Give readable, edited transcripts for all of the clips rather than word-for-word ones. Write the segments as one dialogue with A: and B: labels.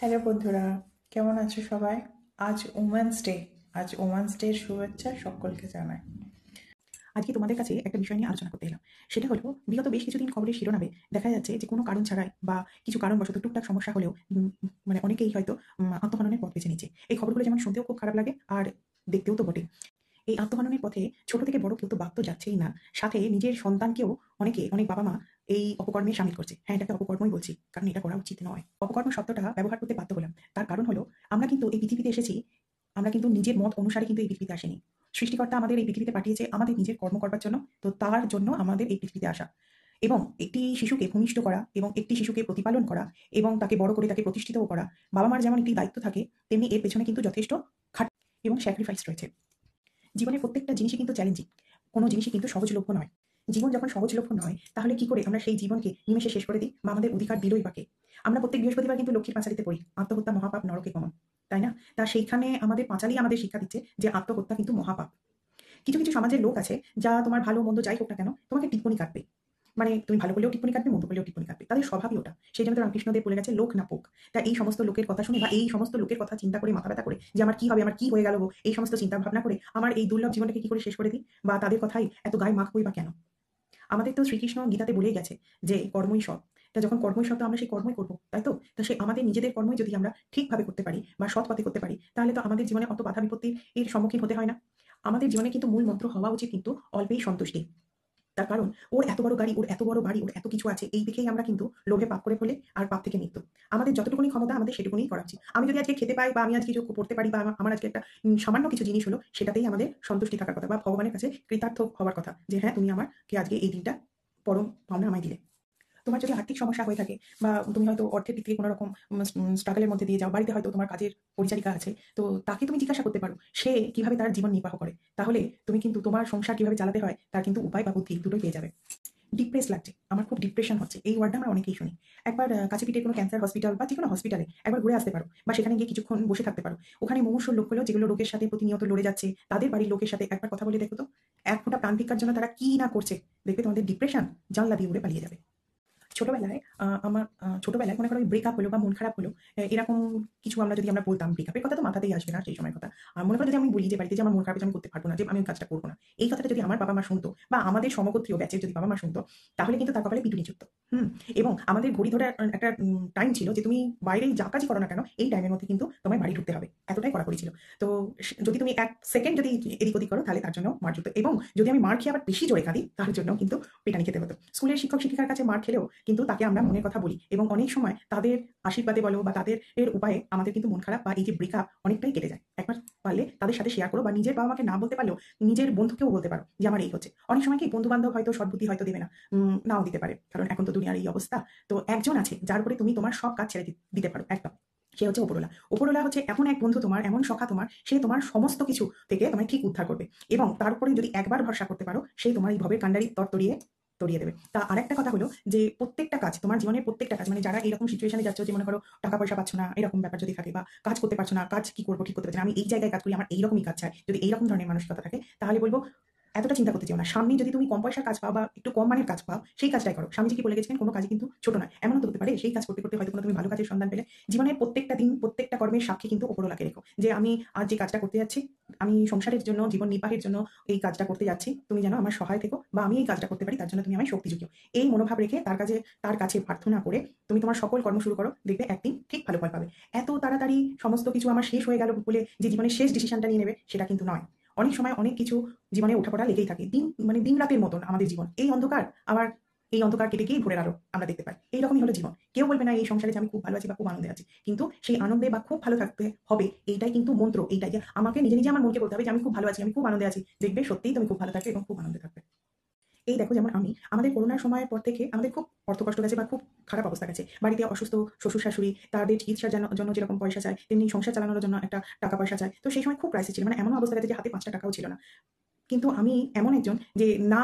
A: Hello বন্ধুরা, কেমন আছো সবাই? আজ ওমেন্স ডে। আজ ওমেন্স ডের শুভেচ্ছা সকলকে জানাই। আজকে তোমাদের কাছে একটা বিষয় নিয়ে আলোচনা করতে এলাম। সেটা হলো, বিগত বেশ কিছুদিন খবরের শিরোনামে দেখা যাচ্ছে যে কোনো কারণ ছাড়াই বা কিছু কারণবশত টুকটাক সমস্যা হলেও মানে অনেকেই হয়তো আত্মহননের পথ বেছে নিচ্ছে। এই খবরগুলো যেমন শুনতেও খুব খারাপ লাগে আর দেখতেও তো বটে। এই আত্মহননের পথে ছোট থেকে বড় কেউ তো বাদ তো যাচ্ছেই না, সাথে নিজের সন্তানকেও অনেক বাবা মা এই অপকর্মে শামিল করছে। হ্যাঁ, এটা একটা অপকর্মই বলছি, কারণ এটা করা উচিত নয়। অপকর্ম শব্দটা ব্যবহার করতে বাধ্য হলাম, তার কারণ হলো আমরা কিন্তু এই পৃথিবীতে এসেছি, আমরা কিন্তু নিজের মত অনুসারে কিন্তু এই পৃথিবীতে আসেনি। সৃষ্টিকর্তা আমাদের এই পৃথিবীতে পাঠিয়েছে আমাদের নিজের কর্ম করবার জন্য। তো তার জন্য আমাদের এই পৃথিবীতে আসা এবং একটি শিশুকে ভূমিষ্ঠ করা এবং একটি শিশুকে প্রতিপালন করা এবং তাকে বড় করে তাকে প্রতিষ্ঠিতও করা, বাবা মার যেমন একটি দায়িত্ব থাকে, তেমনি এর পেছনে কিন্তু যথেষ্ট খাট এবং স্যাক্রিফাইস রয়েছে। জীবনের প্রত্যেকটা জিনিসই কিন্তু চ্যালেঞ্জিং। কোনো জিনিসই কিন্তু সহজলভ্য নয়। জীবন যখন সহজলভ্য নয়, তাহলে কি করে আমরা সেই জীবনকে নিমেষে শেষ করে দিই, বা আমাদের অধিকার দিলই বা কে? আমরা প্রত্যেক বৃহস্পতিবার কিন্তু লক্ষ্মীর পাঁচালীতে পড়ি, আত্মহত্যা মহাপাপ নরকে গমন। তাই না? তা সেইখানে আমাদের পাঁচালী আমাদের শিক্ষা দিচ্ছে যে আত্মহত্যা কিন্তু মহাপাপ। কিছু কিছু সমাজের লোক আছে, যা তোমার ভালো মন্দ যাই হোক না কেন, তোমাকে টিপ্পনি কাটবে। মানে তুমি ভালো করলেও টিপ্পনি কাটবে, মন্দ করলেও টিপ্পনি কাটবে। তাদের স্বভাবই ওটা। সেই জন্য তো রামকৃষ্ণদেব বলে গেছে, লোক না পোক। তা এই সমস্ত লোকের কথা শুনে বা এই সমস্ত লোকের কথা চিন্তা করে মাথা ব্যথা করে যে আমার কি হবে, আমার কি হয়ে গেল গো, এই সমস্ত চিন্তা ভাবনা করে আমার এই দুর্লভ জীবনটাকে কি করে শেষ করে দিই, বা তাদের কথাই এত গায়ে মাখবই বা কেন? আমাদের তো শ্রীকৃষ্ণ গীতাতে বলেই গেছে যে কর্মই সৎ। তা যখন কর্মই সৎ, তো আমরা সেই কর্মই করবো, তাই তো? তা সে আমাদের নিজেদের কর্মই যদি আমরা ঠিকভাবে করতে পারি বা সৎ পথে করতে পারি, তাহলে তো আমাদের জীবনে অত বাধা বিপত্তির এর সম্মুখীন হতে হয় না। আমাদের জীবনে কিন্তু মূল মন্ত্র হওয়া উচিত কিন্তু অল্পেই সন্তুষ্টি। তার কারণ, ওর এত বড় গাড়ি, ওর এত বড় বাড়ি, ওর এত কিছু আছে, এই দেখেই আমরা কিন্তু লোভে পাপ করে ফেলে, আর পাপ থেকে মৃত্যু। আমাদের যতটুকুনি ক্ষমতা, আমাদের সেটুকুনি করা উচিত। আমি যদি আজকে খেতে পাই বা আমি আজকে কিছু পড়তে পারি বা আমার আজকে একটা সামান্য কিছু জিনিস হলো, সেটাতেই আমাদের সন্তুষ্টি থাকার কথা বা ভগবানের কাছে কৃতার্থ হওয়ার কথা যে হ্যাঁ, তুমি আমাকে আজকে এই দিনটা পরম পাওনা আমায় দিলে। তোমার যদি আর্থিক সমস্যা হয়ে থাকে বা তুমি হয়তো অর্থের দিক থেকে কোনো রকম স্ট্রাগলের মধ্যে দিয়ে যাও, বাড়িতে হয়তো তোমার কাজের পরিচারিকা আছে, তো তাকে তুমি জিজ্ঞাসা করতে পারো সে কিভাবে তার জীবন নির্বাহ করে। তাহলে তুমি কিন্তু তোমার সংসার কিভাবে চালাতে হয় তার কিন্তু উপায় বা বুদ্ধি দুটোই পেয়ে যাবে। ডিপ্রেস লাগছে, আমার খুব ডিপ্রেশন হচ্ছে, এই ওয়ার্ডটা আমরা অনেকেই শুনি। একবার কাছে পিঠে কোনো ক্যান্সার হসপিটাল বা যেকোনো হসপিটালে একবার ঘুরে আসতে পারো, বা সেখানে গিয়ে কিছুক্ষণ বসে থাকতে পারো। ওখানে মুমূর্ষু লোকগুলো যেগুলো রোগের সাথে প্রতিনিয়ত লড়ে যাচ্ছে, তাদের বাড়ির লোকের সাথে একবার কথা বলে দেখো তো, এক ফোঁটা প্রাণ ভিক্ষার জন্য তারা কি না করছে। দেখবে তোমাদের ডিপ্রেশন জানলা দিয়ে উড়ে পালিয়ে যাবে। ছোটবেলায় ছোটবেলায় মনে করো ব্রেকআপ হলো বা মন খারাপ হলো, এরকম কিছু আমরা বলতাম, ব্রেকআপের কথা তো মাথাতেই আসবে না সেই সময়ের কথা। মনে করো যদি আমি বলি যে বাড়িতে যে আমার মন খারাপ হয়েছে, আমি করতে পারবো না, যে আমি ওই কাজটা করবো না। এই কথাটা যদি আমার বাবা মা শুনতো বা আমাদের সমগোত্রীয় ব্যাচের যদি বাবা মা শুনতো, তাহলে কিন্তু তার কপালে পিটুনি চুকতো। হুম। এবং আমাদের ঘড়ি ধরে একটা টাইম ছিল যে তুমি বাইরে যা কাজই করো না কেন, এই টাইমের মধ্যে কিন্তু তোমায় বাড়ি ঢুকতে হবে, এতটাই কড়াকড়ি ছিল। তো যদি তুমি 1 সেকেন্ড যদি এদিক ওদিক করো, তাহলে তার জন্য মার যুক্ত। এবং যদি আমি মার খেয়ে আবার বেশি জোরে কাঁদি, তার জন্য কিন্তু পেটানি খেতে হতো। স্কুলের শিক্ষক শিক্ষিকার কাছে মার খেলেও কিন্তু তাকে আমরা মনের কথা বলি, এবং অনেক সময় তাদের আশীর্বাদে বলো বা তাদের এর উপায়ে আমাদের কিন্তু মন খারাপ বা এই যে ব্রেকআপ অনেকটাই কেটে যায়। একবার পারলে তাদের সাথে শেয়ার করো, বা নিজের বাবা মাকে না বলতে পারলেও নিজের বন্ধুকেও বলতে পারো যে আমার এই হচ্ছে। অনেক সময় কি বন্ধু বান্ধব হয়তো সদ্বুদ্ধি হয়তো দেবে না, নাও দিতে পারে, কারণ এখন তো দুনিয়ার এই অবস্থা। তো একজন আছে যার উপরে তুমি তোমার সব কাজ ছেড়ে দিতে পারো একদম, সে হচ্ছে ওপরওয়ালা। ওপরওয়ালা হচ্ছে এমন এক বন্ধু তোমার, এমন সখা তোমার, সে তোমার সমস্ত কিছু থেকে তোমায় ঠিক উদ্ধার করবে। এবং তার উপরে যদি একবার ভরসা করতে পারো, সে তোমার এই ভবের কাণ্ডারি তরতরিয়ে তরিয়ে দেবে। তা আরেকটা কথা হলো যে প্রত্যেকটা কাজ, তোমার জীবনের প্রত্যেকটা কাজ, মানে যারা এরকম সিচুয়েশনে যাচ্ছ যে মনে করো টাকা পয়সা পাচ্ছ না, এরকম ব্যাপার যদি থাকে, বা কাজ করতে পারছো না, কাজ কি করবো ঠিক করতে পারছি না, আমি এই জায়গায় কাজ করি, আমার এইরকমই কাজ চাই, যদি এইরকম ধরনের মানসিকতা থাকে, তাহলে বলবো এতটা চিন্তা করতে চাও না। সামনে যদি তুমি কম পয়সার কাজ পাও বা একটু কম মানের কাজ পাও, সেই কাজটাই করো। স্বামীজি কি বলে গেছেন, কোনো কাজই কিন্তু ছোট নয়। এমন তো হতে পারে সেই কাজ করতে করতে হয়তো কোনো তুমি ভালো কাজের সন্ধান পেলে। জীবনের প্রত্যেকটা দিন প্রত্যেকটা কর্মের সাক্ষী কিন্তু ওপরওয়ালাকে রেখো, যে আমি আজ যে কাজটা করতে যাচ্ছি, আমি সংসারের জন্য, জীবন নির্বাহের জন্য এই কাজটা করতে যাচ্ছি, তুমি যেন আমার সহায় থেকো, বা আমি এই কাজটা করতে পারি তার জন্য তুমি আমায় শক্তি যুগিও। এই মনোভাব রেখে তার কাছে প্রার্থনা করে তুমি তোমার সকল কর্ম শুরু করো, দেখবে একদিন ঠিক ভালো ফল পাবে। এত তাড়াতাড়ি সমস্ত কিছু আমার শেষ হয়ে গেল বলে যে জীবনের শেষ ডিসিশনটা নিয়ে নেবে, সেটা কিন্তু নয়। অনেক সময় অনেক কিছু জীবনে ওঠাপড়া লেগেই থাকে, দিন রাতের মতন আমাদের জীবন। এই অন্ধকার আবার এই অন্ধকার কেটে গিয়ে ভোরের আলো আমরা দেখতে পাই। এইরকমই হলো জীবন। কেউ বলবে না এই সংসারে যে আমি খুব ভালো আছি বা খুব আনন্দে আছি, কিন্তু সেই আনন্দে বা খুব ভালো থাকতে হবে, এইটাই কিন্তু মন্ত্র। এইটাই যে আমাকে নিজে নিজে আমার মনকে বলতে হবে যে আমি খুব ভালো আছি, আমি খুব আনন্দে আছি, দেখবে সত্যিই তুমি খুব ভালো থাকবে এবং খুব আনন্দে থাকবে। এই দেখো, যেমন আমাদের করোনার সময়ের পর থেকে আমাদের খুব অর্থকষ্ট গেছে বা খুব খারাপ অবস্থা গেছে। বাড়িতে অসুস্থ শ্বশুর শাশুড়ি, তাদের চিকিৎসার জন্য যেরকম পয়সা চায়, তেমনি সংসার চালানোর জন্য একটা টাকা পয়সা চায়। তো সেই সময় খুব ক্রাইসিস ছিল, মানে এমন অবস্থা গেছে যে হাতে ৫টা টাকাও ছিল না। কিন্তু আমি এমন একজন যে না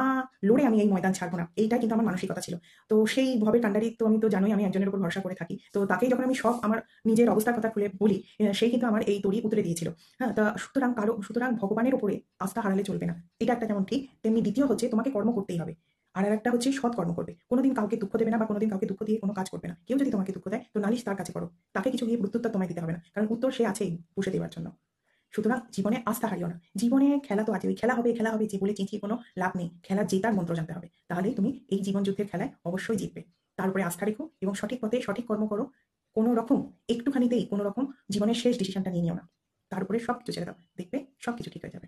A: লড়ে আমি এই ময়দান ছাড়বো না, এইটা কিন্তু আমার মানসিকতা ছিল। তো সেই ভবের কাণ্ডারি তো আমি তো জানোই, আমি একজনের উপর ভরসা করে থাকি। তো তাকেই যখন আমি সব আমার নিজের অবস্থার কথা খুলে বলি, সেই কিন্তু আমার এই তড়ি উতরে দিয়েছিল। হ্যাঁ, তা সুতরাং ভগবানের উপরে আস্থা হারালে চলবে না। এটা একটা যেমন ঠিক, তেমনি দ্বিতীয় হচ্ছে তোমাকে কর্ম করতেই হবে। আর একটা হচ্ছে সৎ কর্ম করবে, কোনোদিন কাউকে দুঃখ দেবে না বা কোনোদিন কাউকে দুঃখ দিয়ে কোনো কাজ করবে না। কেউ যদি তোমাকে দুঃখ দেয় তো নালিশ তার কাছে করো, তাকে কিছু গিয়ে প্রত্যুত্তর তোমায় দিতে হবে না, কারণ উত্তর সে আছেই পুষে দেওয়ার জন্য। সুতরাং জীবনে আস্থা হারিও না। জীবনে খেলা তো আছে, ওই খেলা হবে যে বলে চেঁচিয়ে কোনো লাভ নেই। খেলার জেতার মন্ত্র জানতে হবে, তাহলেই তুমি এই জীবন যুদ্ধের খেলায় অবশ্যই জিতবে। তার উপরে আস্থা রেখো এবং সঠিক পথে সঠিক কর্ম করো। কোনো রকম একটুখানিতেই কোনো রকম জীবনের শেষ ডিসিশনটা নিয়ে নিও না, তার উপরে সবকিছু ছেড়ে দাও, দেখবে সবকিছু ঠিক হয়ে যাবে।